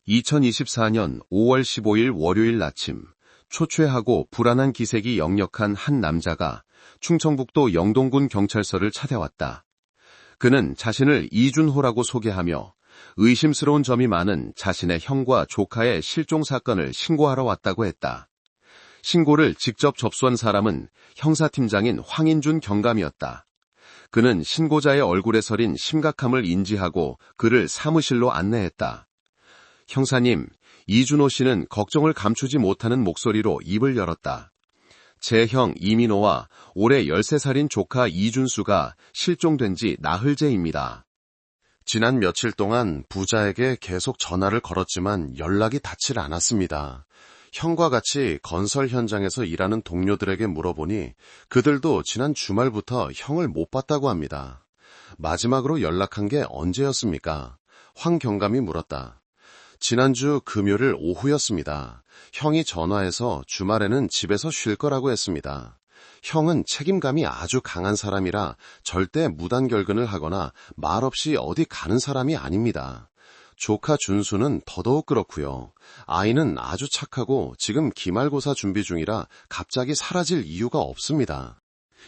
2024년 5월 15일 월요일 아침, 초췌하고 불안한 기색이 역력한 한 남자가 충청북도 영동군 경찰서를 찾아왔다. 그는 자신을 이준호라고 소개하며 의심스러운 점이 많은 자신의 형과 조카의 실종 사건을 신고하러 왔다고 했다. 신고를 직접 접수한 사람은 형사팀장인 황인준 경감이었다. 그는 신고자의 얼굴에 서린 심각함을 인지하고 그를 사무실로 안내했다. 형사님, 이준호 씨는 걱정을 감추지 못하는 목소리로 입을 열었다. 제 형 이민호와 올해 13살인 조카 이준수가 실종된 지 나흘째입니다. 지난 며칠 동안 부자에게 계속 전화를 걸었지만 연락이 닿질 않았습니다. 형과 같이 건설 현장에서 일하는 동료들에게 물어보니 그들도 지난 주말부터 형을 못 봤다고 합니다. 마지막으로 연락한 게 언제였습니까? 황 경감이 물었다. 지난주 금요일 오후였습니다. 형이 전화해서 주말에는 집에서 쉴 거라고 했습니다. 형은 책임감이 아주 강한 사람이라 절대 무단결근을 하거나 말없이 어디 가는 사람이 아닙니다. 조카 준수는 더더욱 그렇고요. 아이는 아주 착하고 지금 기말고사 준비 중이라 갑자기 사라질 이유가 없습니다.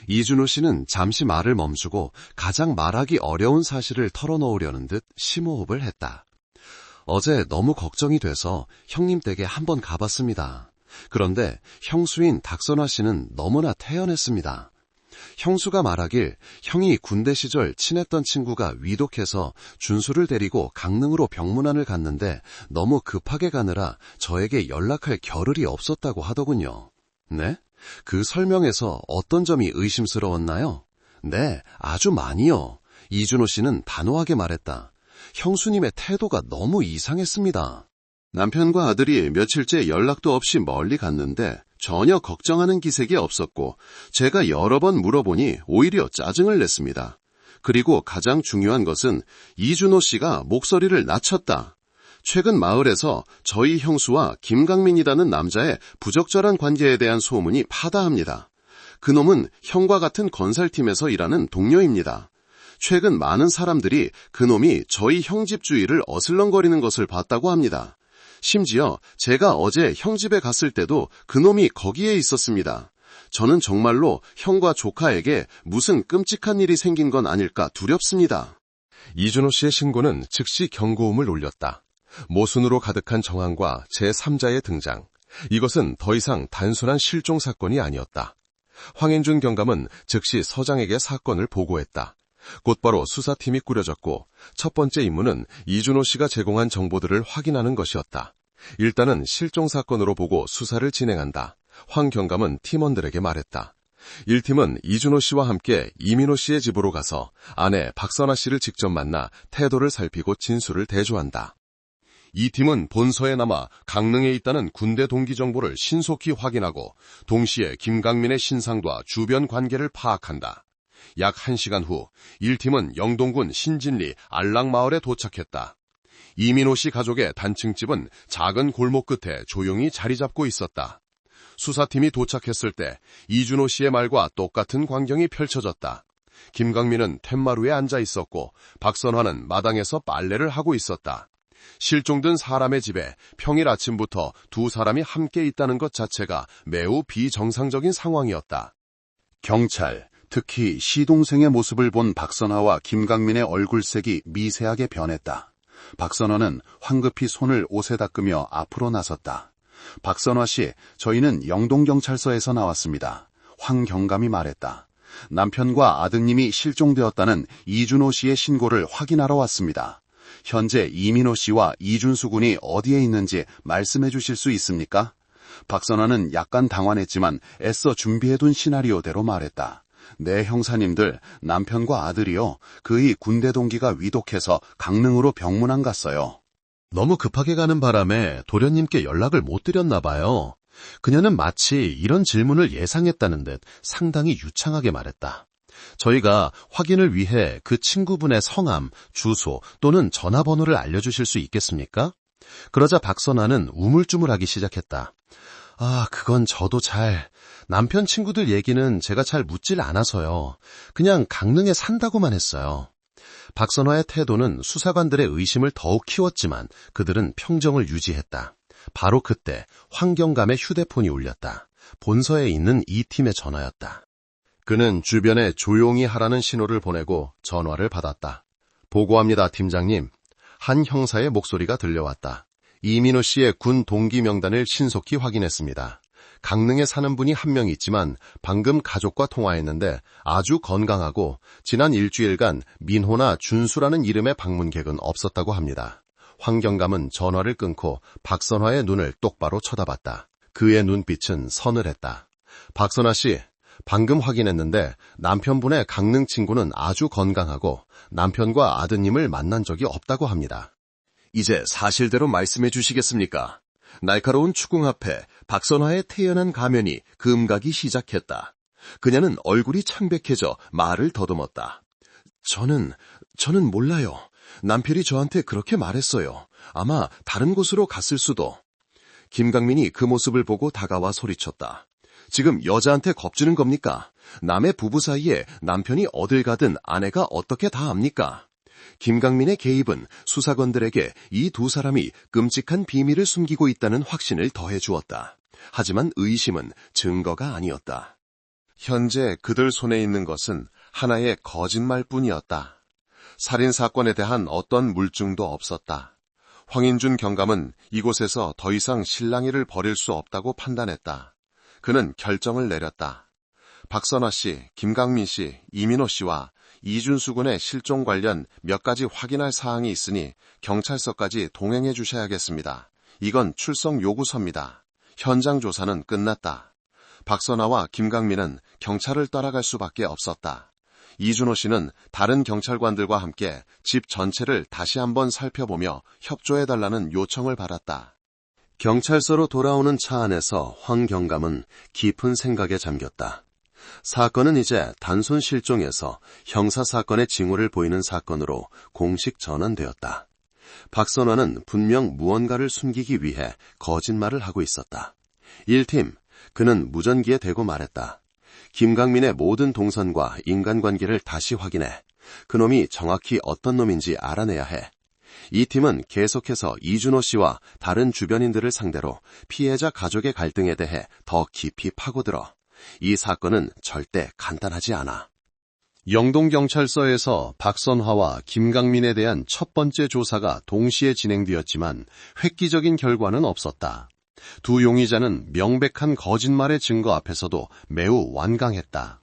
이준호 씨는 잠시 말을 멈추고 가장 말하기 어려운 사실을 털어놓으려는 듯 심호흡을 했다. 어제 너무 걱정이 돼서 형님 댁에 한번 가봤습니다. 그런데 형수인 닥선화 씨는 너무나 태연했습니다. 형수가 말하길 형이 군대 시절 친했던 친구가 위독해서 준수를 데리고 강릉으로 병문안을 갔는데 너무 급하게 가느라 저에게 연락할 겨를이 없었다고 하더군요. 네? 그 설명에서 어떤 점이 의심스러웠나요? 네, 아주 많이요. 이준호 씨는 단호하게 말했다. 형수님의 태도가 너무 이상했습니다. 남편과 아들이 며칠째 연락도 없이 멀리 갔는데 전혀 걱정하는 기색이 없었고 제가 여러 번 물어보니 오히려 짜증을 냈습니다. 그리고 가장 중요한 것은 이준호 씨가 목소리를 낮췄다. 최근 마을에서 저희 형수와 김강민이라는 남자의 부적절한 관계에 대한 소문이 파다합니다. 그놈은 형과 같은 건설팀에서 일하는 동료입니다. 최근 많은 사람들이 그놈이 저희 형 집 주위를 어슬렁거리는 것을 봤다고 합니다. 심지어 제가 어제 형 집에 갔을 때도 그놈이 거기에 있었습니다. 저는 정말로 형과 조카에게 무슨 끔찍한 일이 생긴 건 아닐까 두렵습니다. 이준호 씨의 신고는 즉시 경고음을 울렸다. 모순으로 가득한 정황과 제3자의 등장. 이것은 더 이상 단순한 실종 사건이 아니었다. 황인준 경감은 즉시 서장에게 사건을 보고했다. 곧바로 수사팀이 꾸려졌고 첫 번째 임무는 이준호 씨가 제공한 정보들을 확인하는 것이었다. 일단은 실종 사건으로 보고 수사를 진행한다. 황 경감은 팀원들에게 말했다. 1팀은 이준호 씨와 함께 이민호 씨의 집으로 가서 아내 박선화 씨를 직접 만나 태도를 살피고 진술을 대조한다. 2팀은 본서에 남아 강릉에 있다는 군대 동기 정보를 신속히 확인하고 동시에 김강민의 신상과 주변 관계를 파악한다. 약 1시간 후 1팀은 영동군 신진리 알락마을에 도착했다. 이민호 씨 가족의 단층집은 작은 골목 끝에 조용히 자리 잡고 있었다. 수사팀이 도착했을 때 이준호 씨의 말과 똑같은 광경이 펼쳐졌다. 김강민은 툇마루에 앉아 있었고 박선화는 마당에서 빨래를 하고 있었다. 실종된 사람의 집에 평일 아침부터 두 사람이 함께 있다는 것 자체가 매우 비정상적인 상황이었다. 경찰, 특히 시동생의 모습을 본 박선화와 김강민의 얼굴색이 미세하게 변했다. 박선화는 황급히 손을 옷에 닦으며 앞으로 나섰다. 박선화 씨, 저희는 영동경찰서에서 나왔습니다. 황 경감이 말했다. 남편과 아드님이 실종되었다는 이준호 씨의 신고를 확인하러 왔습니다. 현재 이민호 씨와 이준수 군이 어디에 있는지 말씀해 주실 수 있습니까? 박선화는 약간 당황했지만 애써 준비해둔 시나리오대로 말했다. 네, 형사님들, 남편과 아들이요. 그의 군대 동기가 위독해서 강릉으로 병문안 갔어요. 너무 급하게 가는 바람에 도련님께 연락을 못 드렸나 봐요. 그녀는 마치 이런 질문을 예상했다는 듯 상당히 유창하게 말했다. 저희가 확인을 위해 그 친구분의 성함, 주소 또는 전화번호를 알려주실 수 있겠습니까? 그러자 박선아는 우물쭈물하기 시작했다. 그건 저도 남편 친구들 얘기는 제가 잘 묻질 않아서요. 그냥 강릉에 산다고만 했어요. 박선화의 태도는 수사관들의 의심을 더욱 키웠지만 그들은 평정을 유지했다. 바로 그때 황경감의 휴대폰이 울렸다. 본서에 있는 이 팀의 전화였다. 그는 주변에 조용히 하라는 신호를 보내고 전화를 받았다. 보고합니다, 팀장님. 한 형사의 목소리가 들려왔다. 이민호 씨의 군 동기 명단을 신속히 확인했습니다. 강릉에 사는 분이 한 명 있지만 방금 가족과 통화했는데 아주 건강하고 지난 일주일간 민호나 준수라는 이름의 방문객은 없었다고 합니다. 황경감은 전화를 끊고 박선화의 눈을 똑바로 쳐다봤다. 그의 눈빛은 서늘했다. 박선화 씨, 방금 확인했는데 남편분의 강릉 친구는 아주 건강하고 남편과 아드님을 만난 적이 없다고 합니다. 이제 사실대로 말씀해 주시겠습니까? 날카로운 추궁 앞에 박선화의 태연한 가면이 금가기 시작했다. 그녀는 얼굴이 창백해져 말을 더듬었다. 저는 몰라요. 남편이 저한테 그렇게 말했어요. 아마 다른 곳으로 갔을 수도. 김강민이 그 모습을 보고 다가와 소리쳤다. 지금 여자한테 겁주는 겁니까? 남의 부부 사이에 남편이 어딜 가든 아내가 어떻게 다 압니까? 김강민의 개입은 수사관들에게 이 두 사람이 끔찍한 비밀을 숨기고 있다는 확신을 더해 주었다. 하지만 의심은 증거가 아니었다. 현재 그들 손에 있는 것은 하나의 거짓말뿐이었다. 살인사건에 대한 어떤 물증도 없었다. 황인준 경감은 이곳에서 더 이상 실랑이를 벌일 수 없다고 판단했다. 그는 결정을 내렸다. 박선화 씨, 김강민 씨, 이민호 씨와 이준수 군의 실종 관련 몇 가지 확인할 사항이 있으니 경찰서까지 동행해 주셔야겠습니다. 이건 출석 요구서입니다. 현장 조사는 끝났다. 박선화와 김강민은 경찰을 따라갈 수밖에 없었다. 이준호 씨는 다른 경찰관들과 함께 집 전체를 다시 한번 살펴보며 협조해달라는 요청을 받았다. 경찰서로 돌아오는 차 안에서 황경감은 깊은 생각에 잠겼다. 사건은 이제 단순 실종에서 형사사건의 징후를 보이는 사건으로 공식 전환되었다. 박선화는 분명 무언가를 숨기기 위해 거짓말을 하고 있었다. 1팀, 그는 무전기에 대고 말했다. 김강민의 모든 동선과 인간관계를 다시 확인해. 그놈이 정확히 어떤 놈인지 알아내야 해. 2팀은 계속해서 이준호 씨와 다른 주변인들을 상대로 피해자 가족의 갈등에 대해 더 깊이 파고들어. 이 사건은 절대 간단하지 않아. 영동경찰서에서 박선화와 김강민에 대한 첫 번째 조사가 동시에 진행되었지만 획기적인 결과는 없었다. 두 용의자는 명백한 거짓말의 증거 앞에서도 매우 완강했다.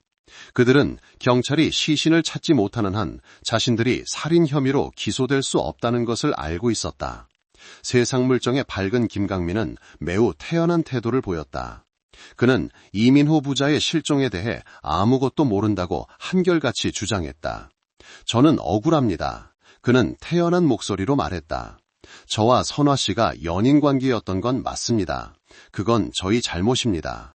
그들은 경찰이 시신을 찾지 못하는 한 자신들이 살인 혐의로 기소될 수 없다는 것을 알고 있었다. 세상 물정에 밝은 김강민은 매우 태연한 태도를 보였다. 그는 이민호 부자의 실종에 대해 아무것도 모른다고 한결같이 주장했다. 저는 억울합니다. 그는 태연한 목소리로 말했다. 저와 선화 씨가 연인 관계였던 건 맞습니다. 그건 저희 잘못입니다.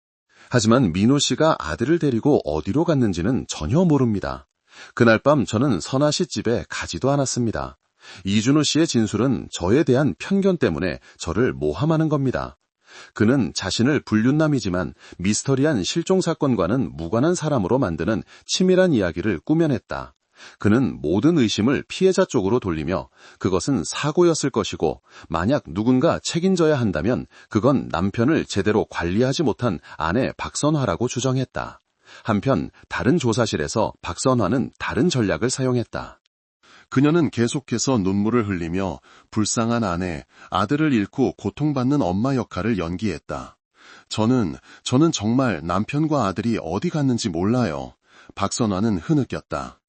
하지만 민호 씨가 아들을 데리고 어디로 갔는지는 전혀 모릅니다. 그날 밤 저는 선화 씨 집에 가지도 않았습니다. 이준호 씨의 진술은 저에 대한 편견 때문에 저를 모함하는 겁니다. 그는 자신을 불륜남이지만 미스터리한 실종사건과는 무관한 사람으로 만드는 치밀한 이야기를 꾸며냈다. 그는 모든 의심을 피해자 쪽으로 돌리며 그것은 사고였을 것이고 만약 누군가 책임져야 한다면 그건 남편을 제대로 관리하지 못한 아내 박선화라고 주장했다. 한편 다른 조사실에서 박선화는 다른 전략을 사용했다. 그녀는 계속해서 눈물을 흘리며 불쌍한 아내, 아들을 잃고 고통받는 엄마 역할을 연기했다. 저는 정말 남편과 아들이 어디 갔는지 몰라요. 박선화는 흐느꼈다.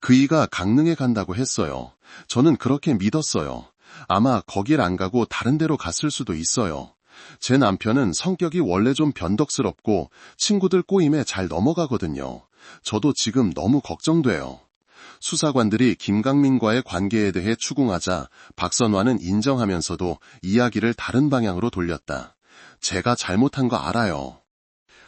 그이가 강릉에 간다고 했어요. 저는 그렇게 믿었어요. 아마 거길 안 가고 다른 데로 갔을 수도 있어요. 제 남편은 성격이 원래 좀 변덕스럽고 친구들 꼬임에 잘 넘어가거든요. 저도 지금 너무 걱정돼요. 수사관들이 김강민과의 관계에 대해 추궁하자 박선화는 인정하면서도 이야기를 다른 방향으로 돌렸다. 제가 잘못한 거 알아요.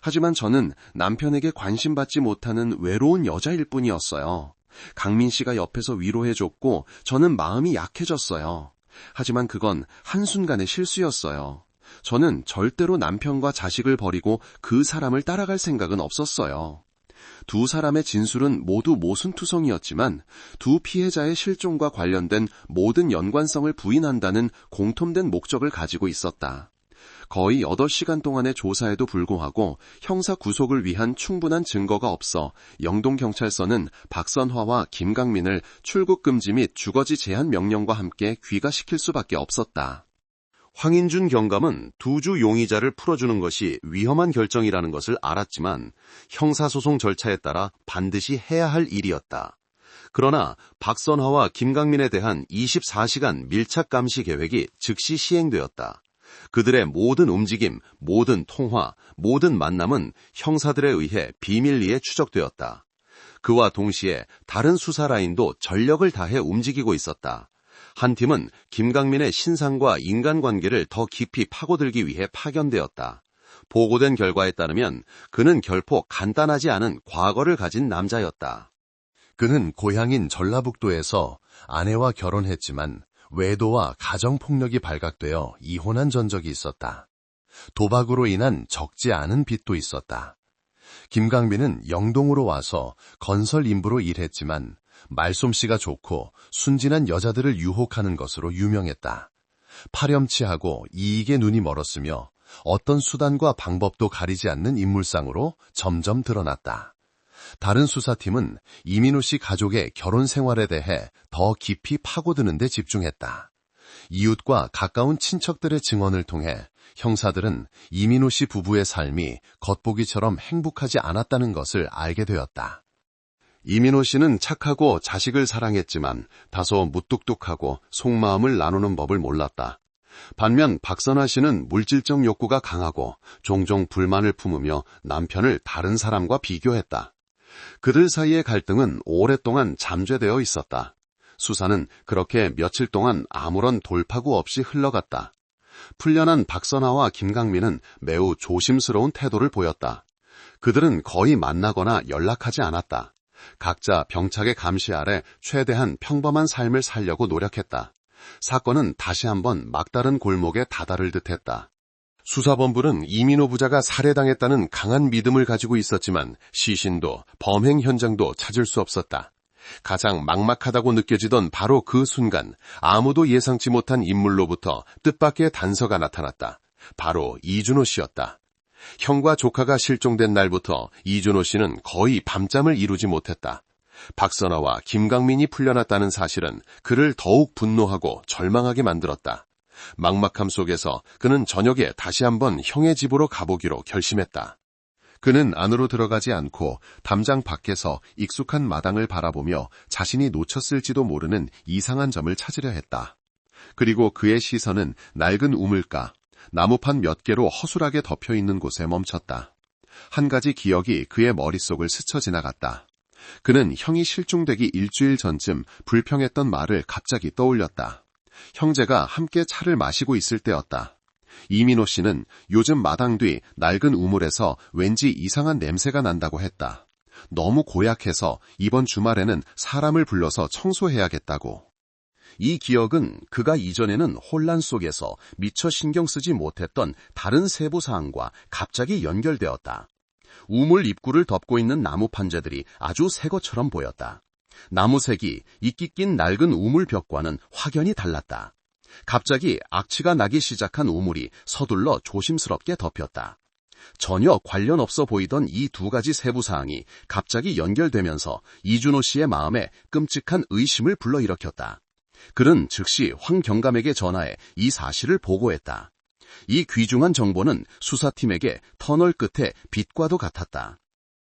하지만 저는 남편에게 관심받지 못하는 외로운 여자일 뿐이었어요. 강민 씨가 옆에서 위로해줬고 저는 마음이 약해졌어요. 하지만 그건 한순간의 실수였어요. 저는 절대로 남편과 자식을 버리고 그 사람을 따라갈 생각은 없었어요. 두 사람의 진술은 모두 모순투성이었지만 두 피해자의 실종과 관련된 모든 연관성을 부인한다는 공통된 목적을 가지고 있었다. 거의 8시간 동안의 조사에도 불구하고 형사 구속을 위한 충분한 증거가 없어 영동경찰서는 박선화와 김강민을 출국 금지 및 주거지 제한 명령과 함께 귀가시킬 수밖에 없었다. 황인준 경감은 두 주 용의자를 풀어주는 것이 위험한 결정이라는 것을 알았지만 형사소송 절차에 따라 반드시 해야 할 일이었다. 그러나 박선화와 김강민에 대한 24시간 밀착 감시 계획이 즉시 시행되었다. 그들의 모든 움직임, 모든 통화, 모든 만남은 형사들에 의해 비밀리에 추적되었다. 그와 동시에 다른 수사 라인도 전력을 다해 움직이고 있었다. 한 팀은 김강민의 신상과 인간관계를 더 깊이 파고들기 위해 파견되었다. 보고된 결과에 따르면 그는 결코 간단하지 않은 과거를 가진 남자였다. 그는 고향인 전라북도에서 아내와 결혼했지만 외도와 가정폭력이 발각되어 이혼한 전적이 있었다. 도박으로 인한 적지 않은 빚도 있었다. 김강민은 영동으로 와서 건설 인부로 일했지만 말솜씨가 좋고 순진한 여자들을 유혹하는 것으로 유명했다. 파렴치하고 이익에 눈이 멀었으며 어떤 수단과 방법도 가리지 않는 인물상으로 점점 드러났다. 다른 수사팀은 이민호 씨 가족의 결혼 생활에 대해 더 깊이 파고드는 데 집중했다. 이웃과 가까운 친척들의 증언을 통해 형사들은 이민호 씨 부부의 삶이 겉보기처럼 행복하지 않았다는 것을 알게 되었다. 이민호 씨는 착하고 자식을 사랑했지만 다소 무뚝뚝하고 속마음을 나누는 법을 몰랐다. 반면 박선화 씨는 물질적 욕구가 강하고 종종 불만을 품으며 남편을 다른 사람과 비교했다. 그들 사이의 갈등은 오랫동안 잠재되어 있었다. 수사는 그렇게 며칠 동안 아무런 돌파구 없이 흘러갔다. 풀려난 박선화와 김강민은 매우 조심스러운 태도를 보였다. 그들은 거의 만나거나 연락하지 않았다. 각자 병착의 감시 아래 최대한 평범한 삶을 살려고 노력했다. 사건은 다시 한번 막다른 골목에 다다를 듯했다. 수사본부는 이민호 부자가 살해당했다는 강한 믿음을 가지고 있었지만 시신도 범행 현장도 찾을 수 없었다. 가장 막막하다고 느껴지던 바로 그 순간 아무도 예상치 못한 인물로부터 뜻밖의 단서가 나타났다. 바로 이준호 씨였다. 형과 조카가 실종된 날부터 이준호 씨는 거의 밤잠을 이루지 못했다. 박선화와 김강민이 풀려났다는 사실은 그를 더욱 분노하고 절망하게 만들었다. 막막함 속에서 그는 저녁에 다시 한번 형의 집으로 가보기로 결심했다. 그는 안으로 들어가지 않고 담장 밖에서 익숙한 마당을 바라보며 자신이 놓쳤을지도 모르는 이상한 점을 찾으려 했다. 그리고 그의 시선은 낡은 우물가, 나무판 몇 개로 허술하게 덮여있는 곳에 멈췄다. 한 가지 기억이 그의 머릿속을 스쳐 지나갔다. 그는 형이 실종되기 일주일 전쯤 불평했던 말을 갑자기 떠올렸다. 형제가 함께 차를 마시고 있을 때였다. 이민호 씨는 요즘 마당 뒤 낡은 우물에서 왠지 이상한 냄새가 난다고 했다. 너무 고약해서 이번 주말에는 사람을 불러서 청소해야겠다고. 이 기억은 그가 이전에는 혼란 속에서 미처 신경 쓰지 못했던 다른 세부 사항과 갑자기 연결되었다. 우물 입구를 덮고 있는 나무 판재들이 아주 새 것처럼 보였다. 나무색이 이끼 낀 낡은 우물 벽과는 확연히 달랐다. 갑자기 악취가 나기 시작한 우물이 서둘러 조심스럽게 덮였다. 전혀 관련 없어 보이던 이 두 가지 세부 사항이 갑자기 연결되면서 이준호 씨의 마음에 끔찍한 의심을 불러일으켰다. 그는 즉시 황 경감에게 전화해 이 사실을 보고했다. 이 귀중한 정보는 수사팀에게 터널 끝에 빛과도 같았다.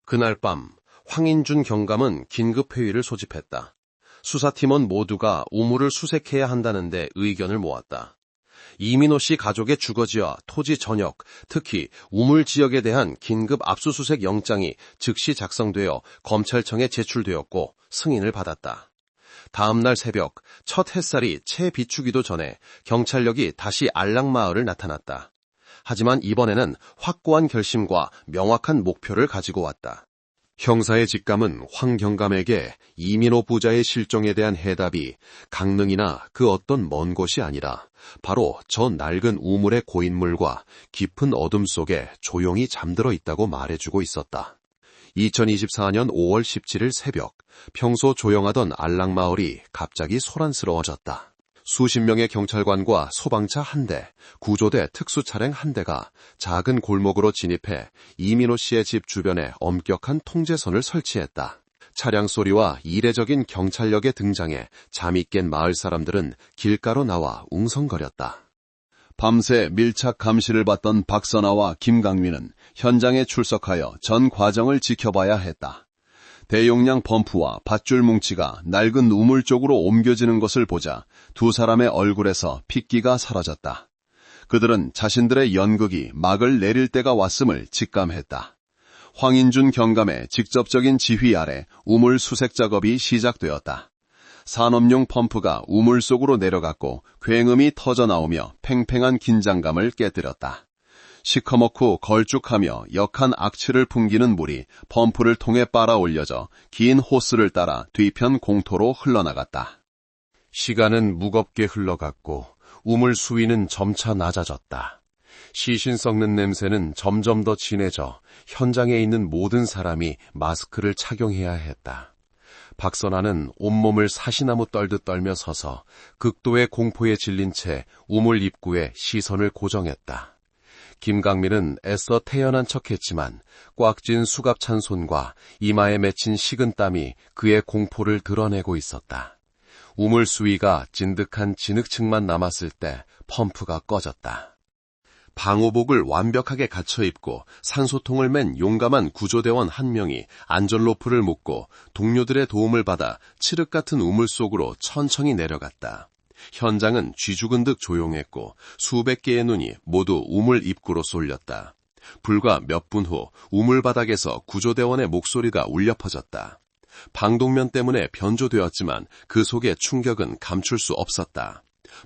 그날 밤 황인준 경감은 긴급회의를 소집했다. 수사팀원 모두가 우물을 수색해야 한다는데 의견을 모았다. 이민호 씨 가족의 주거지와 토지 전역, 특히 우물 지역에 대한 긴급 압수수색 영장이 즉시 작성되어 검찰청에 제출되었고 승인을 받았다. 다음 날 새벽 첫 햇살이 채 비추기도 전에 경찰력이 다시 알락마을을 나타났다. 하지만 이번에는 확고한 결심과 명확한 목표를 가지고 왔다. 형사의 직감은 황 경감에게 이민호 부자의 실종에 대한 해답이 강릉이나 그 어떤 먼 곳이 아니라 바로 저 낡은 우물의 고인물과 깊은 어둠 속에 조용히 잠들어 있다고 말해주고 있었다. 2024년 5월 17일 새벽, 평소 조용하던 알락마을이 갑자기 소란스러워졌다. 수십 명의 경찰관과 소방차 한 대, 구조대 특수차량 한 대가 작은 골목으로 진입해 이민호 씨의 집 주변에 엄격한 통제선을 설치했다. 차량 소리와 이례적인 경찰력의 등장에 잠이 깬 마을 사람들은 길가로 나와 웅성거렸다. 밤새 밀착 감시를 받던 박선아와 김강민은 현장에 출석하여 전 과정을 지켜봐야 했다. 대용량 펌프와 밧줄 뭉치가 낡은 우물 쪽으로 옮겨지는 것을 보자 두 사람의 얼굴에서 핏기가 사라졌다. 그들은 자신들의 연극이 막을 내릴 때가 왔음을 직감했다. 황인준 경감의 직접적인 지휘 아래 우물 수색 작업이 시작되었다. 산업용 펌프가 우물 속으로 내려갔고 굉음이 터져나오며 팽팽한 긴장감을 깨뜨렸다. 시커멓고 걸쭉하며 역한 악취를 풍기는 물이 펌프를 통해 빨아올려져 긴 호스를 따라 뒤편 공터로 흘러나갔다. 시간은 무겁게 흘러갔고 우물 수위는 점차 낮아졌다. 시신 썩는 냄새는 점점 더 진해져 현장에 있는 모든 사람이 마스크를 착용해야 했다. 박선아는 온몸을 사시나무 떨듯 떨며 서서 극도의 공포에 질린 채 우물 입구에 시선을 고정했다. 김강민은 애써 태연한 척했지만 꽉 쥔 수갑찬 손과 이마에 맺힌 식은 땀이 그의 공포를 드러내고 있었다. 우물 수위가 진득한 진흙층만 남았을 때 펌프가 꺼졌다. 방호복을 완벽하게 갖춰 입고 산소통을 맨 용감한 구조대원 한 명이 안전로프를 묶고 동료들의 도움을 받아 칠흑 같은 우물 속으로 천천히 내려갔다. 현장은 쥐죽은 듯 조용했고 수백 개의 눈이 모두 우물 입구로 쏠렸다. 불과 몇 분 후 우물 바닥에서 구조대원의 목소리가 울려 퍼졌다. 방독면 때문에 변조되었지만 그 속의 충격은 감출 수 없었다.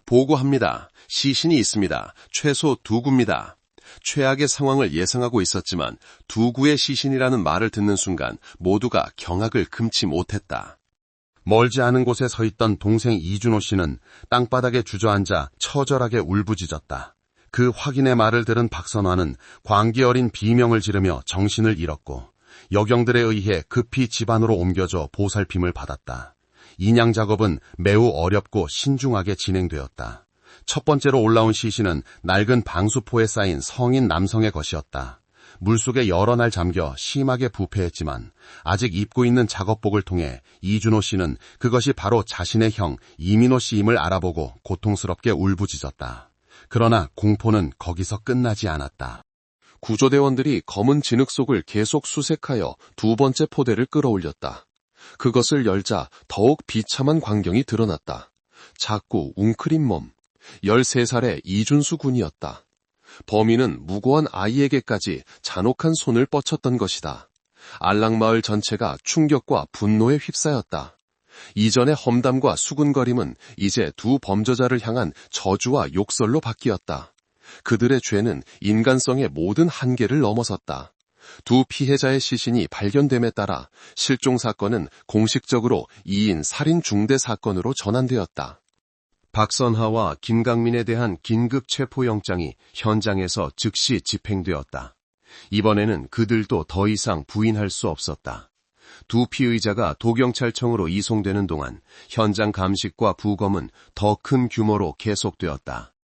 보고합니다. 시신이 있습니다. 최소 2구입니다. 최악의 상황을 예상하고 있었지만 2구의 시신이라는 말을 듣는 순간 모두가 경악을 금치 못했다. 멀지 않은 곳에 서 있던 동생 이준호 씨는 땅바닥에 주저앉아 처절하게 울부짖었다. 그 확인의 말을 들은 박선화는 광기 어린 비명을 지르며 정신을 잃었고 여경들에 의해 급히 집안으로 옮겨져 보살핌을 받았다. 인양 작업은 매우 어렵고 신중하게 진행되었다. 첫 번째로 올라온 시신은 낡은 방수포에 쌓인 성인 남성의 것이었다. 물속에 여러 날 잠겨 심하게 부패했지만 아직 입고 있는 작업복을 통해 이준호 씨는 그것이 바로 자신의 형 이민호 씨임을 알아보고 고통스럽게 울부짖었다. 그러나 공포는 거기서 끝나지 않았다. 구조대원들이 검은 진흙 속을 계속 수색하여 두 번째 포대를 끌어올렸다. 그것을 열자 더욱 비참한 광경이 드러났다. 작고 웅크린 몸, 13살의 이준수 군이었다. 범인은 무고한 아이에게까지 잔혹한 손을 뻗쳤던 것이다. 알락마을 전체가 충격과 분노에 휩싸였다. 이전의 험담과 수군거림은 이제 두 범죄자를 향한 저주와 욕설로 바뀌었다. 그들의 죄는 인간성의 모든 한계를 넘어섰다. 두 피해자의 시신이 발견됨에 따라 실종 사건은 공식적으로 2인 살인 중대 사건으로 전환되었다. 박선하와 김강민에 대한 긴급 체포영장이 현장에서 즉시 집행되었다. 이번에는 그들도 더 이상 부인할 수 없었다. 두 피의자가 도경찰청으로 이송되는 동안 현장 감식과 부검은 더 큰 규모로 계속되었다.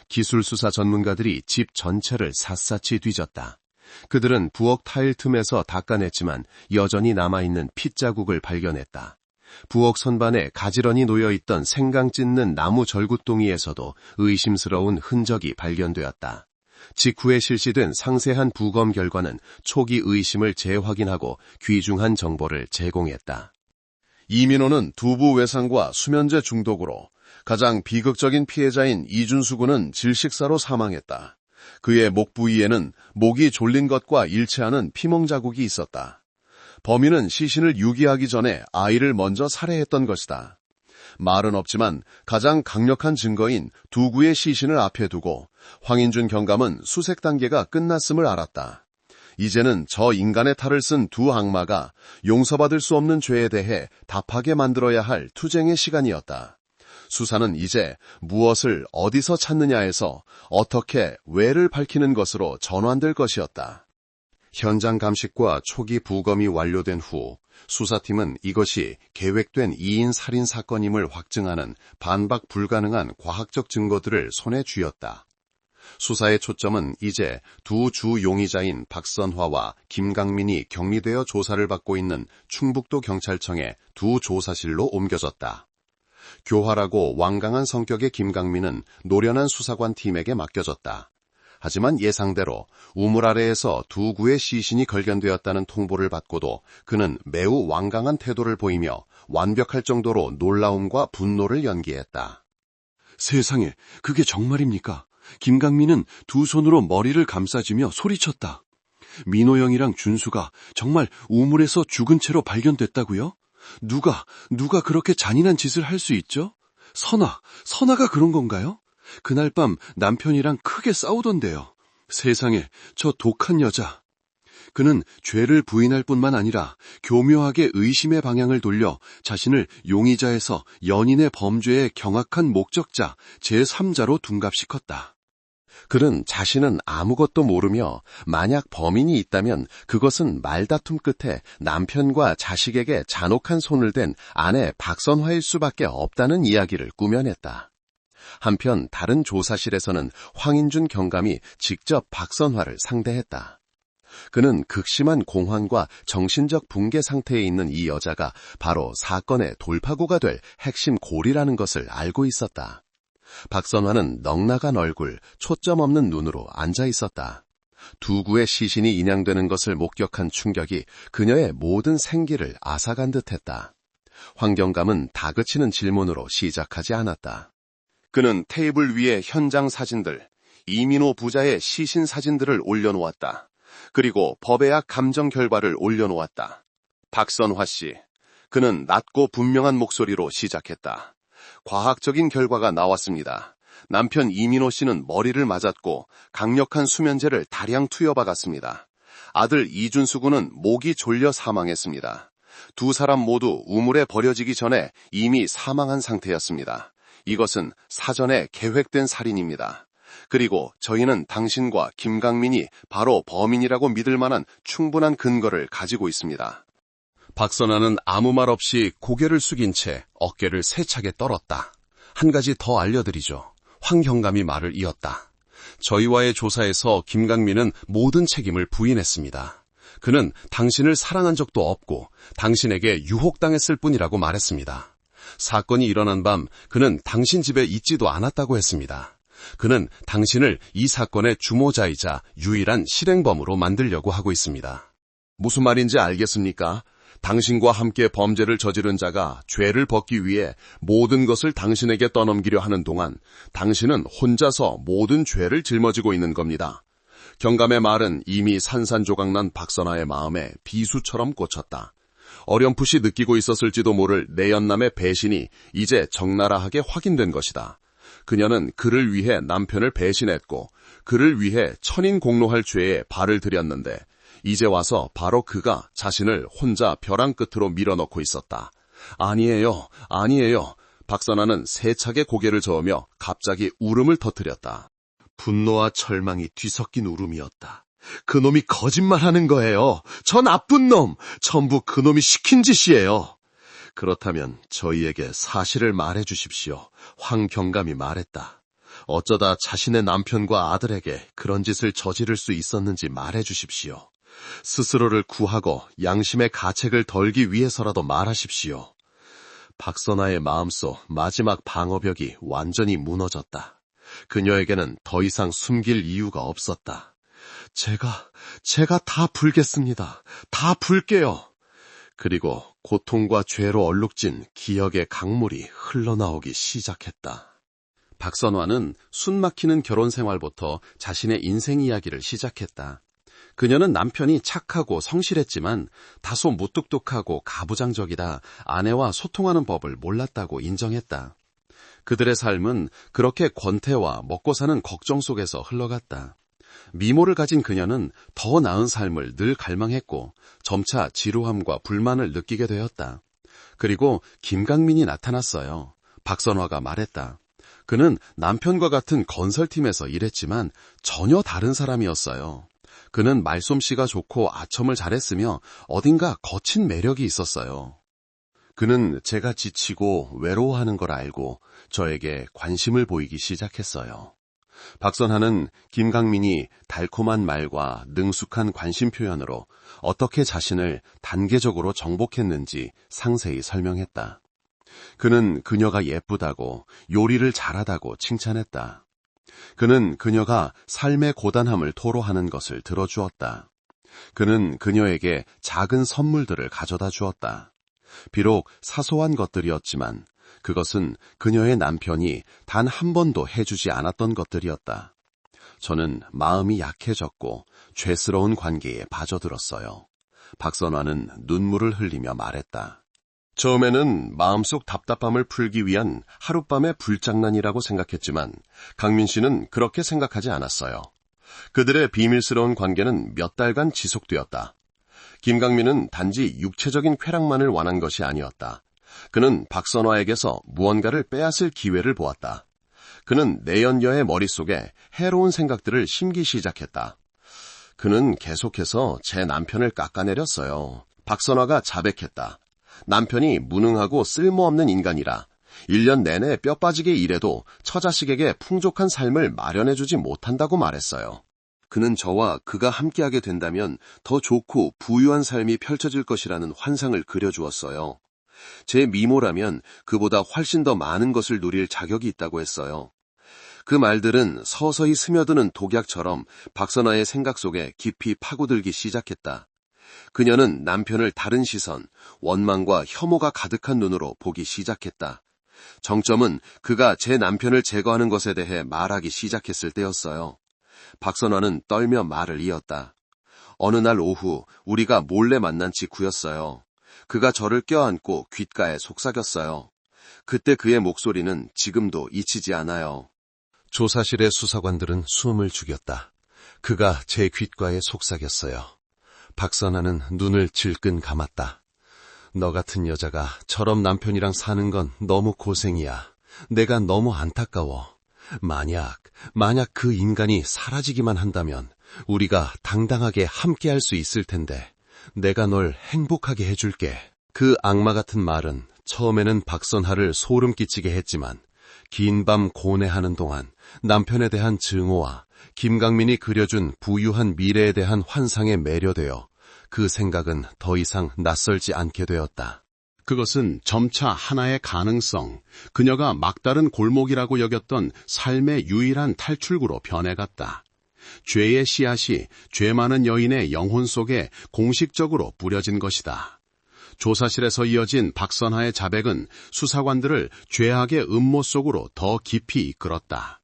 기술수사 전문가들이 집 전체를 샅샅이 뒤졌다. 그들은 부엌 타일 틈에서 닦아냈지만 여전히 남아있는 핏자국을 발견했다. 부엌 선반에 가지런히 놓여있던 생강 찢는 나무 절구덩이에서도 의심스러운 흔적이 발견되었다. 직후에 실시된 상세한 부검 결과는 초기 의심을 재확인하고 귀중한 정보를 제공했다. 이민호는 두부 외상과 수면제 중독으로 가장 비극적인 피해자인 이준수 군은 질식사로 사망했다. 그의 목 부위에는 목이 졸린 것과 일치하는 피멍 자국이 있었다. 범인은 시신을 유기하기 전에 아이를 먼저 살해했던 것이다. 말은 없지만 가장 강력한 증거인 두구의 시신을 앞에 두고 황인준 경감은 수색 단계가 끝났음을 알았다. 이제는 저 인간의 탈을 쓴 두 악마가 용서받을 수 없는 죄에 대해 답하게 만들어야 할 투쟁의 시간이었다. 수사는 이제 무엇을 어디서 찾느냐에서 어떻게 왜를 밝히는 것으로 전환될 것이었다. 현장 감식과 초기 부검이 완료된 후 수사팀은 이것이 계획된 2인 살인 사건임을 확증하는 반박 불가능한 과학적 증거들을 손에 쥐었다. 수사의 초점은 이제 두 주 용의자인 박선화와 김강민이 격리되어 조사를 받고 있는 충북도 경찰청의 두 조사실로 옮겨졌다. 교활하고 완강한 성격의 김강민은 노련한 수사관 팀에게 맡겨졌다. 하지만 예상대로 우물 아래에서 두 구의 시신이 걸견되었다는 통보를 받고도 그는 매우 완강한 태도를 보이며 완벽할 정도로 놀라움과 분노를 연기했다. 세상에, 그게 정말입니까? 김강민은 두 손으로 머리를 감싸지며 소리쳤다. 민호 형이랑 준수가 정말 우물에서 죽은 채로 발견됐다고요? 누가 그렇게 잔인한 짓을 할 수 있죠? 선아가 그런 건가요? 그날 밤 남편이랑 크게 싸우던데요. 세상에, 저 독한 여자. 그는 죄를 부인할 뿐만 아니라 교묘하게 의심의 방향을 돌려 자신을 용의자에서 연인의 범죄의 경악한 목적자 제3자로 둔갑시켰다. 그는 자신은 아무것도 모르며 만약 범인이 있다면 그것은 말다툼 끝에 남편과 자식에게 잔혹한 손을 댄 아내 박선화일 수밖에 없다는 이야기를 꾸며냈다. 한편 다른 조사실에서는 황인준 경감이 직접 박선화를 상대했다. 그는 극심한 공황과 정신적 붕괴 상태에 있는 이 여자가 바로 사건의 돌파구가 될 핵심 골이라는 것을 알고 있었다. 박선화는 넉나간 얼굴, 초점 없는 눈으로 앉아 있었다. 두 구의 시신이 인양되는 것을 목격한 충격이 그녀의 모든 생기를 앗아간 듯했다. 황 경감은 다그치는 질문으로 시작하지 않았다. 그는 테이블 위에 현장 사진들, 이민호 부자의 시신 사진들을 올려놓았다. 그리고 법의학 감정 결과를 올려놓았다. 박선화 씨, 그는 낮고 분명한 목소리로 시작했다. 과학적인 결과가 나왔습니다. 남편 이민호 씨는 머리를 맞았고 강력한 수면제를 다량 투여박았습니다. 아들 이준수 군은 목이 졸려 사망했습니다. 두 사람 모두 우물에 버려지기 전에 이미 사망한 상태였습니다. 이것은 사전에 계획된 살인입니다. 그리고 저희는 당신과 김강민이 바로 범인이라고 믿을 만한 충분한 근거를 가지고 있습니다. 박선아는 아무 말 없이 고개를 숙인 채 어깨를 세차게 떨었다. 한 가지 더 알려드리죠. 황 경감이 말을 이었다. 저희와의 조사에서 김강민은 모든 책임을 부인했습니다. 그는 당신을 사랑한 적도 없고 당신에게 유혹당했을 뿐이라고 말했습니다. 사건이 일어난 밤 그는 당신 집에 있지도 않았다고 했습니다. 그는 당신을 이 사건의 주모자이자 유일한 실행범으로 만들려고 하고 있습니다. 무슨 말인지 알겠습니까? 당신과 함께 범죄를 저지른 자가 죄를 벗기 위해 모든 것을 당신에게 떠넘기려 하는 동안 당신은 혼자서 모든 죄를 짊어지고 있는 겁니다. 경감의 말은 이미 산산조각난 박선아의 마음에 비수처럼 꽂혔다. 어렴풋이 느끼고 있었을지도 모를 내연남의 배신이 이제 적나라하게 확인된 것이다. 그녀는 그를 위해 남편을 배신했고 그를 위해 천인공노할 죄에 발을 들였는데 이제 와서 바로 그가 자신을 혼자 벼랑 끝으로 밀어넣고 있었다. 아니에요. 박선아는 세차게 고개를 저으며 갑자기 울음을 터뜨렸다. 분노와 절망이 뒤섞인 울음이었다. 그놈이 거짓말하는 거예요. 저 나쁜 놈. 전부 그놈이 시킨 짓이에요. 그렇다면 저희에게 사실을 말해 주십시오. 황 경감이 말했다. 어쩌다 자신의 남편과 아들에게 그런 짓을 저지를 수 있었는지 말해 주십시오. 스스로를 구하고 양심의 가책을 덜기 위해서라도 말하십시오. 박선아의 마음속 마지막 방어벽이 완전히 무너졌다. 그녀에게는 더 이상 숨길 이유가 없었다. 제가 다 풀겠습니다. 다 풀게요. 그리고 고통과 죄로 얼룩진 기억의 강물이 흘러나오기 시작했다. 박선화는 숨막히는 결혼 생활부터 자신의 인생 이야기를 시작했다. 그녀는 남편이 착하고 성실했지만 다소 무뚝뚝하고 가부장적이다 아내와 소통하는 법을 몰랐다고 인정했다. 그들의 삶은 그렇게 권태와 먹고 사는 걱정 속에서 흘러갔다. 미모를 가진 그녀는 더 나은 삶을 늘 갈망했고 점차 지루함과 불만을 느끼게 되었다. 그리고 김강민이 나타났어요. 박선화가 말했다. 그는 남편과 같은 건설팀에서 일했지만 전혀 다른 사람이었어요. 그는 말솜씨가 좋고 아첨을 잘했으며 어딘가 거친 매력이 있었어요. 그는 제가 지치고 외로워하는 걸 알고 저에게 관심을 보이기 시작했어요. 박선하는 김강민이 달콤한 말과 능숙한 관심 표현으로 어떻게 자신을 단계적으로 정복했는지 상세히 설명했다. 그는 그녀가 예쁘다고 요리를 잘하다고 칭찬했다. 그는 그녀가 삶의 고단함을 토로하는 것을 들어주었다. 그는 그녀에게 작은 선물들을 가져다 주었다. 비록 사소한 것들이었지만 그것은 그녀의 남편이 단 한 번도 해주지 않았던 것들이었다. 저는 마음이 약해졌고 죄스러운 관계에 빠져들었어요. 박선화는 눈물을 흘리며 말했다. 처음에는 마음속 답답함을 풀기 위한 하룻밤의 불장난이라고 생각했지만 강민 씨는 그렇게 생각하지 않았어요. 그들의 비밀스러운 관계는 몇 달간 지속되었다. 김강민은 단지 육체적인 쾌락만을 원한 것이 아니었다. 그는 박선화에게서 무언가를 빼앗을 기회를 보았다. 그는 내연녀의 머릿속에 해로운 생각들을 심기 시작했다. 그는 계속해서 제 남편을 깎아내렸어요. 박선화가 자백했다. 남편이 무능하고 쓸모없는 인간이라 1년 내내 뼈 빠지게 일해도 처자식에게 풍족한 삶을 마련해주지 못한다고 말했어요. 그는 저와 그가 함께하게 된다면 더 좋고 부유한 삶이 펼쳐질 것이라는 환상을 그려주었어요. 제 미모라면 그보다 훨씬 더 많은 것을 누릴 자격이 있다고 했어요. 그 말들은 서서히 스며드는 독약처럼 박선화의 생각 속에 깊이 파고들기 시작했다. 그녀는 남편을 다른 시선, 원망과 혐오가 가득한 눈으로 보기 시작했다. 정점은 그가 제 남편을 제거하는 것에 대해 말하기 시작했을 때였어요. 박선화는 떨며 말을 이었다. 어느 날 오후 우리가 몰래 만난 직후였어요. 그가 저를 껴안고 귓가에 속삭였어요. 그때 그의 목소리는 지금도 잊히지 않아요. 조사실의 수사관들은 숨을 죽였다. 그가 제 귓가에 속삭였어요. 박선화는 눈을 질끈 감았다. 너 같은 여자가 저런 남편이랑 사는 건 너무 고생이야. 내가 너무 안타까워. 만약 그 인간이 사라지기만 한다면 우리가 당당하게 함께할 수 있을 텐데 내가 널 행복하게 해줄게. 그 악마 같은 말은 처음에는 박선화를 소름 끼치게 했지만 긴 밤 고뇌하는 동안 남편에 대한 증오와 김강민이 그려준 부유한 미래에 대한 환상에 매료되어 그 생각은 더 이상 낯설지 않게 되었다. 그것은 점차 하나의 가능성, 그녀가 막다른 골목이라고 여겼던 삶의 유일한 탈출구로 변해갔다. 죄의 씨앗이 죄 많은 여인의 영혼 속에 공식적으로 뿌려진 것이다. 조사실에서 이어진 박선화의 자백은 수사관들을 죄악의 음모 속으로 더 깊이 이끌었다.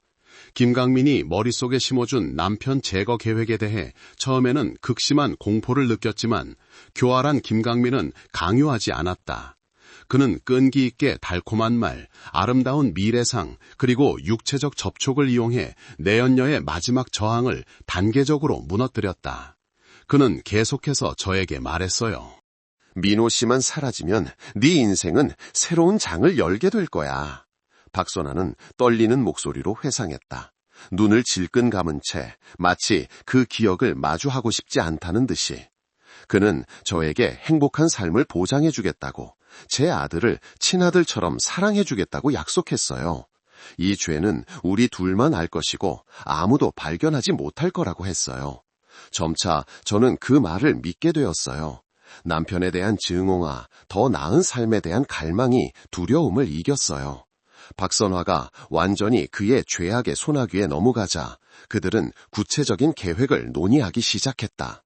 김강민이 머릿속에 심어준 남편 제거 계획에 대해 처음에는 극심한 공포를 느꼈지만 교활한 김강민은 강요하지 않았다. 그는 끈기 있게 달콤한 말, 아름다운 미래상, 그리고 육체적 접촉을 이용해 내연녀의 마지막 저항을 단계적으로 무너뜨렸다. 그는 계속해서 저에게 말했어요. 민호 씨만 사라지면 네 인생은 새로운 장을 열게 될 거야. 박선화는 떨리는 목소리로 회상했다. 눈을 질끈 감은 채 마치 그 기억을 마주하고 싶지 않다는 듯이. 그는 저에게 행복한 삶을 보장해주겠다고, 제 아들을 친아들처럼 사랑해주겠다고 약속했어요. 이 죄는 우리 둘만 알 것이고 아무도 발견하지 못할 거라고 했어요. 점차 저는 그 말을 믿게 되었어요. 남편에 대한 증오와 더 나은 삶에 대한 갈망이 두려움을 이겼어요. 박선화가 완전히 그의 죄악의 소나기에 넘어가자 그들은 구체적인 계획을 논의하기 시작했다.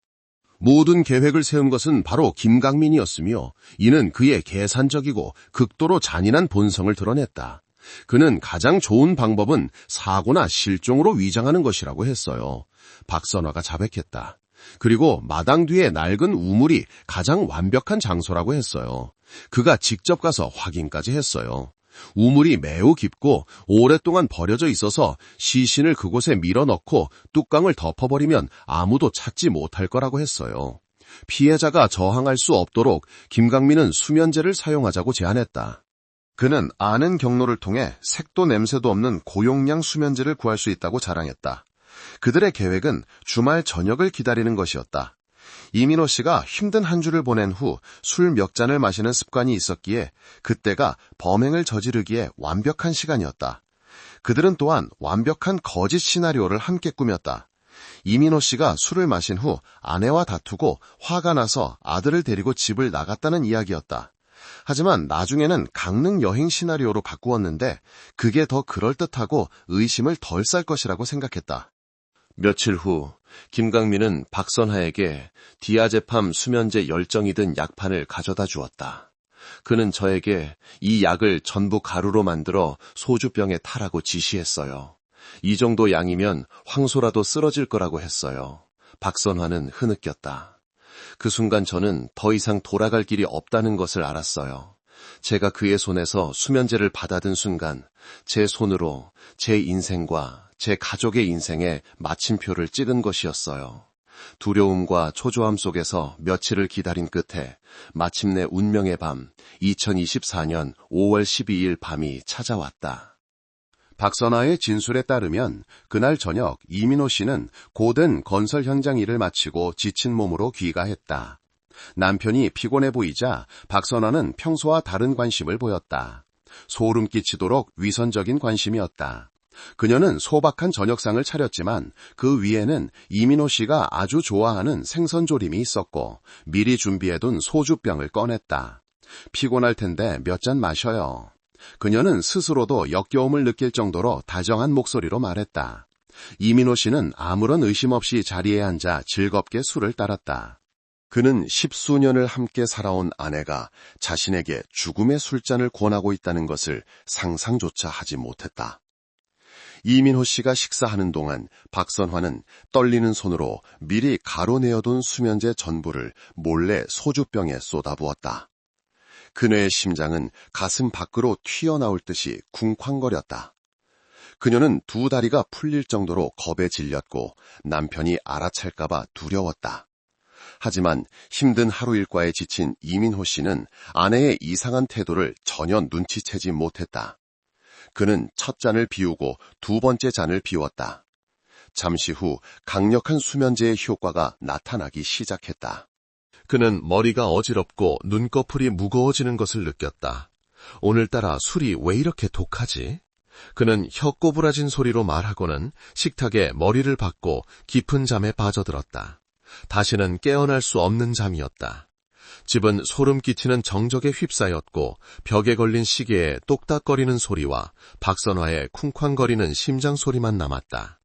모든 계획을 세운 것은 바로 김강민이었으며 이는 그의 계산적이고 극도로 잔인한 본성을 드러냈다. 그는 가장 좋은 방법은 사고나 실종으로 위장하는 것이라고 했어요. 박선화가 자백했다. 그리고 마당 뒤에 낡은 우물이 가장 완벽한 장소라고 했어요. 그가 직접 가서 확인까지 했어요. 우물이 매우 깊고 오랫동안 버려져 있어서 시신을 그곳에 밀어넣고 뚜껑을 덮어버리면 아무도 찾지 못할 거라고 했어요. 피해자가 저항할 수 없도록 김강민은 수면제를 사용하자고 제안했다. 그는 아는 경로를 통해 색도 냄새도 없는 고용량 수면제를 구할 수 있다고 자랑했다. 그들의 계획은 주말 저녁을 기다리는 것이었다. 이민호 씨가 힘든 한 주를 보낸 후 술 몇 잔을 마시는 습관이 있었기에 그때가 범행을 저지르기에 완벽한 시간이었다. 그들은 또한 완벽한 거짓 시나리오를 함께 꾸몄다. 이민호 씨가 술을 마신 후 아내와 다투고 화가 나서 아들을 데리고 집을 나갔다는 이야기였다. 하지만 나중에는 강릉 여행 시나리오로 바꾸었는데 그게 더 그럴듯하고 의심을 덜 살 것이라고 생각했다. 며칠 후 김강민은 박선하에게 디아제팜 수면제 열정이 든 약판을 가져다 주었다. 그는 저에게 이 약을 전부 가루로 만들어 소주병에 타라고 지시했어요. 이 정도 양이면 황소라도 쓰러질 거라고 했어요. 박선화는 흐느꼈다. 그 순간 저는 더 이상 돌아갈 길이 없다는 것을 알았어요. 제가 그의 손에서 수면제를 받아든 순간 제 손으로 제 인생과 제 가족의 인생에 마침표를 찍은 것이었어요. 두려움과 초조함 속에서 며칠을 기다린 끝에 마침내 운명의 밤 2024년 5월 12일 밤이 찾아왔다. 박선아의 진술에 따르면 그날 저녁 이민호 씨는 고된 건설 현장 일을 마치고 지친 몸으로 귀가했다. 남편이 피곤해 보이자 박선아는 평소와 다른 관심을 보였다. 소름 끼치도록 위선적인 관심이었다. 그녀는 소박한 저녁상을 차렸지만 그 위에는 이민호 씨가 아주 좋아하는 생선조림이 있었고 미리 준비해둔 소주병을 꺼냈다. 피곤할 텐데 몇 잔 마셔요. 그녀는 스스로도 역겨움을 느낄 정도로 다정한 목소리로 말했다. 이민호 씨는 아무런 의심 없이 자리에 앉아 즐겁게 술을 따랐다. 그는 10수년을 함께 살아온 아내가 자신에게 죽음의 술잔을 권하고 있다는 것을 상상조차 하지 못했다. 이민호 씨가 식사하는 동안 박선화는 떨리는 손으로 미리 가로내어둔 수면제 전부를 몰래 소주병에 쏟아부었다. 그녀의 심장은 가슴 밖으로 튀어나올 듯이 쿵쾅거렸다. 그녀는 두 다리가 풀릴 정도로 겁에 질렸고 남편이 알아챌까봐 두려웠다. 하지만 힘든 하루 일과에 지친 이민호 씨는 아내의 이상한 태도를 전혀 눈치채지 못했다. 그는 첫 잔을 비우고 두 번째 잔을 비웠다. 잠시 후 강력한 수면제의 효과가 나타나기 시작했다. 그는 머리가 어지럽고 눈꺼풀이 무거워지는 것을 느꼈다. 오늘따라 술이 왜 이렇게 독하지? 그는 혀 꼬부라진 소리로 말하고는 식탁에 머리를 박고 깊은 잠에 빠져들었다. 다시는 깨어날 수 없는 잠이었다. 집은 소름 끼치는 정적에 휩싸였고 벽에 걸린 시계의 똑딱거리는 소리와 박선화의 쿵쾅거리는 심장 소리만 남았다.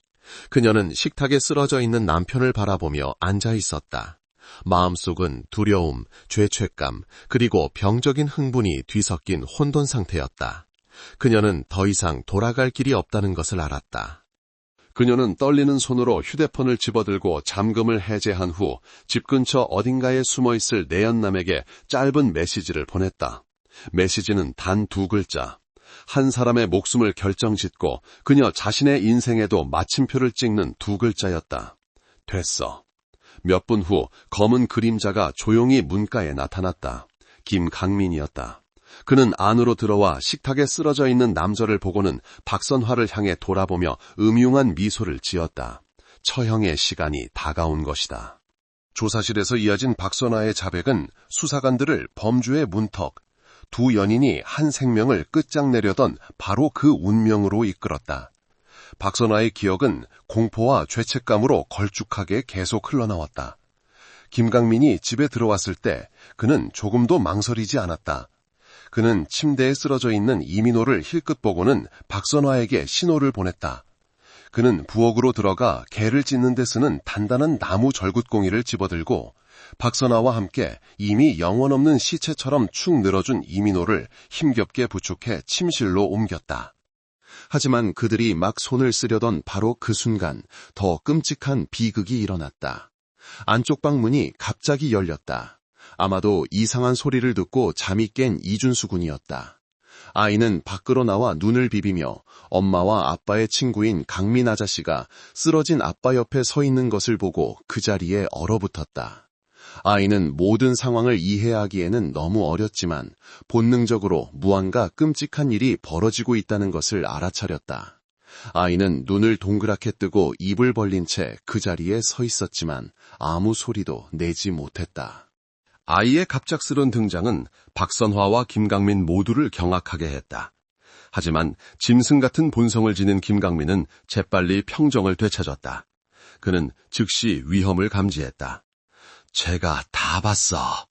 그녀는 식탁에 쓰러져 있는 남편을 바라보며 앉아 있었다. 마음속은 두려움, 죄책감, 그리고 병적인 흥분이 뒤섞인 혼돈 상태였다. 그녀는 더 이상 돌아갈 길이 없다는 것을 알았다. 그녀는 떨리는 손으로 휴대폰을 집어들고 잠금을 해제한 후 집 근처 어딘가에 숨어있을 내연남에게 짧은 메시지를 보냈다. 메시지는 단 2글자. 한 사람의 목숨을 결정짓고 그녀 자신의 인생에도 마침표를 찍는 2글자였다. 됐어. 몇 분 후 검은 그림자가 조용히 문가에 나타났다. 김강민이었다. 그는 안으로 들어와 식탁에 쓰러져 있는 남자를 보고는 박선화를 향해 돌아보며 음흉한 미소를 지었다. 처형의 시간이 다가온 것이다. 조사실에서 이어진 박선화의 자백은 수사관들을 범죄의 문턱, 두 연인이 한 생명을 끝장내려던 바로 그 운명으로 이끌었다. 박선화의 기억은 공포와 죄책감으로 걸쭉하게 계속 흘러나왔다. 김강민이 집에 들어왔을 때 그는 조금도 망설이지 않았다. 그는 침대에 쓰러져 있는 이민호를 힐끗 보고는 박선화에게 신호를 보냈다. 그는 부엌으로 들어가 개를 찢는 데 쓰는 단단한 나무 절굿공이를 집어들고 박선화와 함께 이미 영혼 없는 시체처럼 축 늘어준 이민호를 힘겹게 부축해 침실로 옮겼다. 하지만 그들이 막 손을 쓰려던 바로 그 순간 더 끔찍한 비극이 일어났다. 안쪽 방 문이 갑자기 열렸다. 아마도 이상한 소리를 듣고 잠이 깬 이준수 군이었다. 아이는 밖으로 나와 눈을 비비며 엄마와 아빠의 친구인 강민 아저씨가 쓰러진 아빠 옆에 서 있는 것을 보고 그 자리에 얼어붙었다. 아이는 모든 상황을 이해하기에는 너무 어렸지만 본능적으로 무언가 끔찍한 일이 벌어지고 있다는 것을 알아차렸다. 아이는 눈을 동그랗게 뜨고 입을 벌린 채 그 자리에 서 있었지만 아무 소리도 내지 못했다. 아이의 갑작스런 등장은 박선화와 김강민 모두를 경악하게 했다. 하지만 짐승 같은 본성을 지닌 김강민은 재빨리 평정을 되찾았다. 그는 즉시 위험을 감지했다. 제가 다 봤어.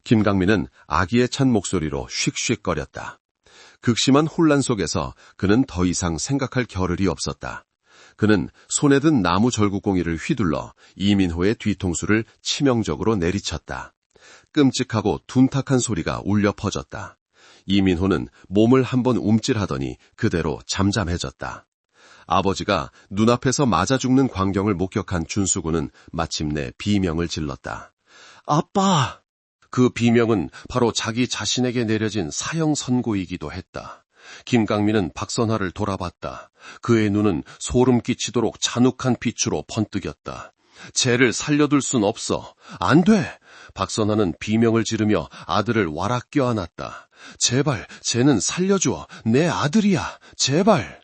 김강민은 아기에 찬 목소리로 휙휙거렸다. 극심한 혼란 속에서 그는 더 이상 생각할 겨를이 없었다. 그는 손에 든 나무 절구공이를 휘둘러 이민호의 뒤통수를 치명적으로 내리쳤다. 끔찍하고 둔탁한 소리가 울려 퍼졌다. 이민호는 몸을 한번 움찔하더니 그대로 잠잠해졌다. 아버지가 눈앞에서 맞아 죽는 광경을 목격한 준수군은 마침내 비명을 질렀다. 아빠! 그 비명은 바로 자기 자신에게 내려진 사형 선고이기도 했다. 김강민은 박선화를 돌아봤다. 그의 눈은 소름 끼치도록 잔혹한 빛으로 번뜩였다. 쟤를 살려둘 순 없어. 안 돼! 박선화는 비명을 지르며 아들을 와락 껴안았다. 제발, 쟤는 살려줘. 내 아들이야. 제발.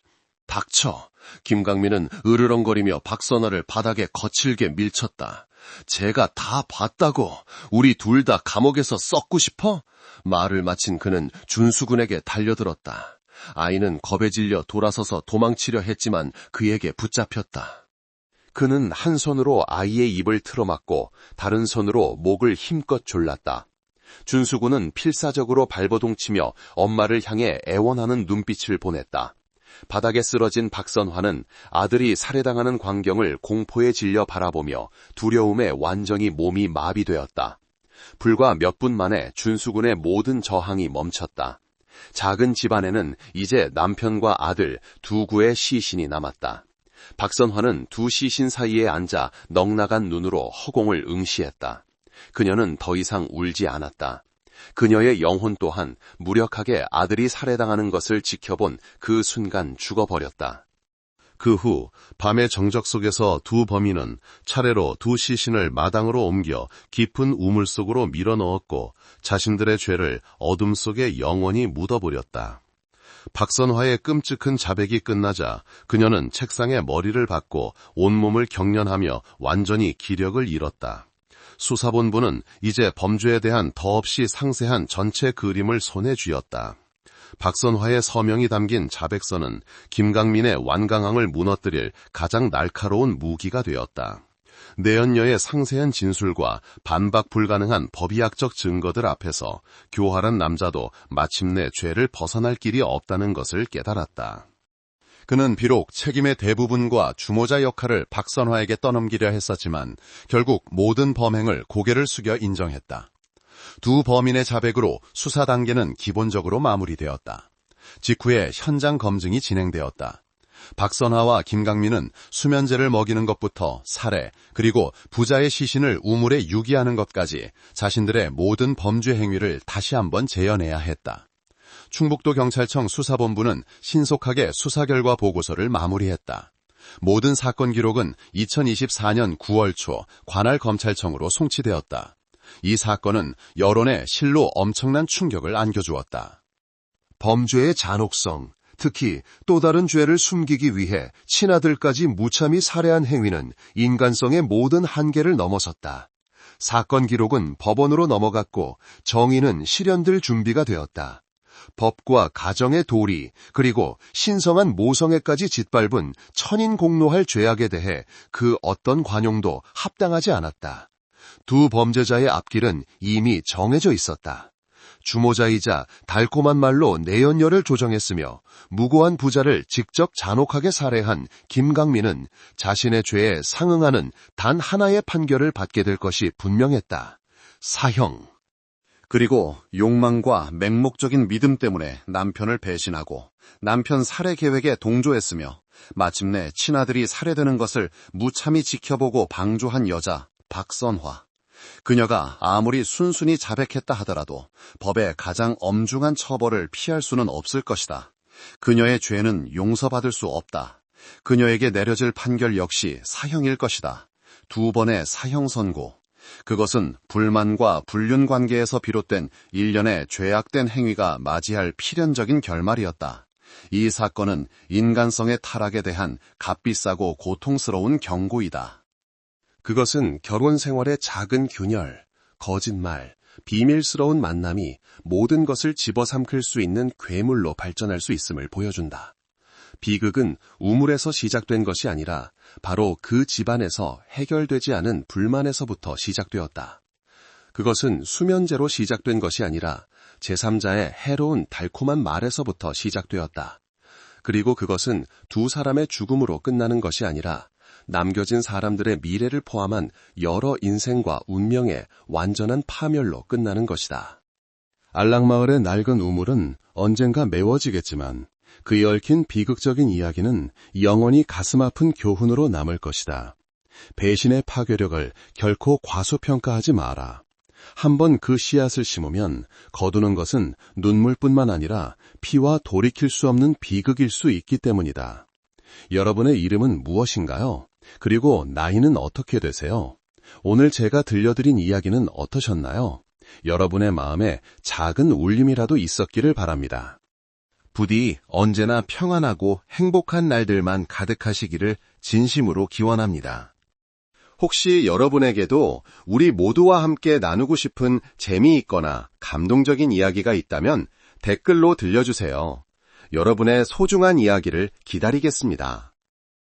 닥쳐. 김강민은 으르렁거리며 박선화를 바닥에 거칠게 밀쳤다. 제가 다 봤다고. 우리 둘 다 감옥에서 썩고 싶어? 말을 마친 그는 준수군에게 달려들었다. 아이는 겁에 질려 돌아서서 도망치려 했지만 그에게 붙잡혔다. 그는 한 손으로 아이의 입을 틀어막고 다른 손으로 목을 힘껏 졸랐다. 준수군은 필사적으로 발버둥치며 엄마를 향해 애원하는 눈빛을 보냈다. 바닥에 쓰러진 박선화는 아들이 살해당하는 광경을 공포에 질려 바라보며 두려움에 완전히 몸이 마비되었다. 불과 몇 분 만에 준수군의 모든 저항이 멈췄다. 작은 집안에는 이제 남편과 아들 두 구의 시신이 남았다. 박선화는 두 시신 사이에 앉아 넉나간 눈으로 허공을 응시했다. 그녀는 더 이상 울지 않았다. 그녀의 영혼 또한 무력하게 아들이 살해당하는 것을 지켜본 그 순간 죽어버렸다. 그 후 밤의 정적 속에서 두 범인은 차례로 두 시신을 마당으로 옮겨 깊은 우물 속으로 밀어넣었고 자신들의 죄를 어둠 속에 영원히 묻어버렸다. 박선화의 끔찍한 자백이 끝나자 그녀는 책상에 머리를 박고 온몸을 경련하며 완전히 기력을 잃었다. 수사본부는 이제 범죄에 대한 더없이 상세한 전체 그림을 손에 쥐었다. 박선화의 서명이 담긴 자백서는 김강민의 완강항을 무너뜨릴 가장 날카로운 무기가 되었다. 내연녀의 상세한 진술과 반박 불가능한 법의학적 증거들 앞에서 교활한 남자도 마침내 죄를 벗어날 길이 없다는 것을 깨달았다. 그는 비록 책임의 대부분과 주모자 역할을 박선화에게 떠넘기려 했었지만 결국 모든 범행을 고개를 숙여 인정했다. 두 범인의 자백으로 수사 단계는 기본적으로 마무리되었다. 직후에 현장 검증이 진행되었다. 박선화와 김강민은 수면제를 먹이는 것부터 살해, 그리고 부자의 시신을 우물에 유기하는 것까지 자신들의 모든 범죄 행위를 다시 한번 재현해야 했다. 충북도 경찰청 수사본부는 신속하게 수사 결과 보고서를 마무리했다. 모든 사건 기록은 2024년 9월 초 관할 검찰청으로 송치되었다. 이 사건은 여론에 실로 엄청난 충격을 안겨주었다. 범죄의 잔혹성, 특히 또 다른 죄를 숨기기 위해 친아들까지 무참히 살해한 행위는 인간성의 모든 한계를 넘어섰다. 사건 기록은 법원으로 넘어갔고 정의는 실현될 준비가 되었다. 법과 가정의 도리, 그리고 신성한 모성애까지 짓밟은 천인공노할 죄악에 대해 그 어떤 관용도 합당하지 않았다. 두 범죄자의 앞길은 이미 정해져 있었다. 주모자이자 달콤한 말로 내연녀를 조정했으며 무고한 부자를 직접 잔혹하게 살해한 김강민은 자신의 죄에 상응하는 단 하나의 판결을 받게 될 것이 분명했다. 사형. 그리고 욕망과 맹목적인 믿음 때문에 남편을 배신하고 남편 살해 계획에 동조했으며 마침내 친아들이 살해되는 것을 무참히 지켜보고 방조한 여자 박선화. 그녀가 아무리 순순히 자백했다 하더라도 법의 가장 엄중한 처벌을 피할 수는 없을 것이다. 그녀의 죄는 용서받을 수 없다. 그녀에게 내려질 판결 역시 사형일 것이다. 두 번의 사형 선고. 그것은 불만과 불륜 관계에서 비롯된 일련의 죄악된 행위가 맞이할 필연적인 결말이었다. 이 사건은 인간성의 타락에 대한 값비싸고 고통스러운 경고이다. 그것은 결혼 생활의 작은 균열, 거짓말, 비밀스러운 만남이 모든 것을 집어삼킬 수 있는 괴물로 발전할 수 있음을 보여준다. 비극은 우물에서 시작된 것이 아니라 바로 그 집안에서 해결되지 않은 불만에서부터 시작되었다. 그것은 수면제로 시작된 것이 아니라 제3자의 해로운 달콤한 말에서부터 시작되었다. 그리고 그것은 두 사람의 죽음으로 끝나는 것이 아니라 남겨진 사람들의 미래를 포함한 여러 인생과 운명의 완전한 파멸로 끝나는 것이다. 알락마을의 낡은 우물은 언젠가 메워지겠지만 그에 얽힌 비극적인 이야기는 영원히 가슴 아픈 교훈으로 남을 것이다. 배신의 파괴력을 결코 과소평가하지 마라. 한번 그 씨앗을 심으면 거두는 것은 눈물뿐만 아니라 피와 돌이킬 수 없는 비극일 수 있기 때문이다. 여러분의 이름은 무엇인가요? 그리고 나이는 어떻게 되세요? 오늘 제가 들려드린 이야기는 어떠셨나요? 여러분의 마음에 작은 울림이라도 있었기를 바랍니다. 부디 언제나 평안하고 행복한 날들만 가득하시기를 진심으로 기원합니다. 혹시 여러분에게도 우리 모두와 함께 나누고 싶은 재미있거나 감동적인 이야기가 있다면 댓글로 들려주세요. 여러분의 소중한 이야기를 기다리겠습니다.